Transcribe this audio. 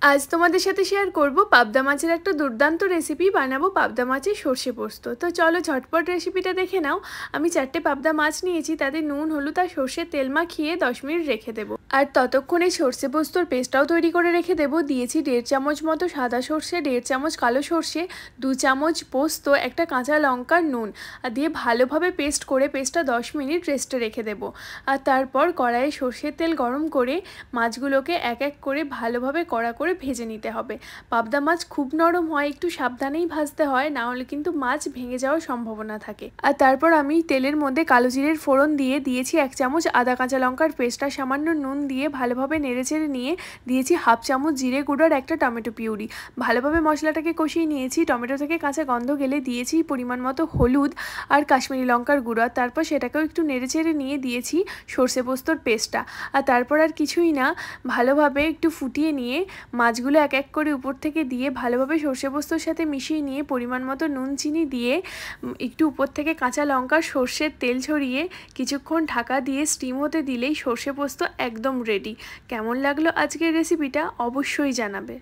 আজ তোমাদের সাথে শেয়ার করব পাবদা মাছের একটা দুর্দান্ত রেসিপি। বানাবো পাবদা মাছের সর্ষে পোস্ত। তো চলো ঝটপট রেসিপিটা দেখে নাও। আমি 4টে পাবদা মাছ নিয়েছি, তাদের নুন হলুদ আর সর্ষের তেল মাখিয়ে 10 মিনিট রেখে দেবো। আর ততক্ষণে সর্ষে পোস্তর পেস্টটাও তৈরি করে রেখে দেবো। দিয়েছি 1.5 চামচ মতো সাদা সর্ষে, 1.5 চামচ কালো সর্ষে, 2 চামচ পোস্ত, একটা কাঁচা লঙ্কার নুন আর দিয়ে ভালোভাবে পেস্ট করে পেস্টটা 10 মিনিট রেস্টে রেখে দেবো। আর তারপর কড়াইয়ে সর্ষের তেল গরম করে মাছগুলোকে এক এক করে ভালোভাবে কড়া করে ভেজে নিতে হবে। পাবদা মাছ খুব নরম হয়, একটু সাবধানেই ভাজতে হয়, না হলে কিন্তু মাছ ভেঙে যাওয়ার সম্ভাবনা থাকে। আর তারপর আমি তেলের মধ্যে কালো জিরের ফোড়ন দিয়ে দিয়েছি 1 চামচ আদা কাঁচা লঙ্কার পেস্ট, আর সামান্য নুন দিয়ে ভালোভাবে নেড়েচেড়ে নিয়ে দিয়েছি 1/2 চামচ জিরে গুঁড়ো আর একটা টমেটো পিউরি। ভালোভাবে মশলাটাকে কষিয়ে নিয়েছি। টমেটো থেকে কাঁচা গন্ধ গেলে দিয়েছি পরিমাণ মতো হলুদ আর কাশ্মীরি লঙ্কার গুঁড়ো। আর তারপর সেটাকেও একটু নেড়েচেড়ে নিয়ে দিয়েছি সর্ষে পোস্তর পেস্টটা। আর তারপর আর কিছুই না, ভালোভাবে একটু ফুটিয়ে নিয়ে মাছগুলো এক এক করে উপর থেকে দিয়ে ভালোভাবে সর্ষে পোস্তর সাথে মিশিয়ে নিয়ে পরিমাণ মতো নুন চিনি দিয়ে একটু উপর থেকে কাঁচা লঙ্কা সর্ষের তেল ছড়িয়ে কিছুক্ষণ ঢাকা দিয়ে স্টিম হতে দিলেই সর্ষে পোস্ত একদম রেডি। কেমন লাগলো আজকের রেসিপিটা অবশ্যই জানাবে।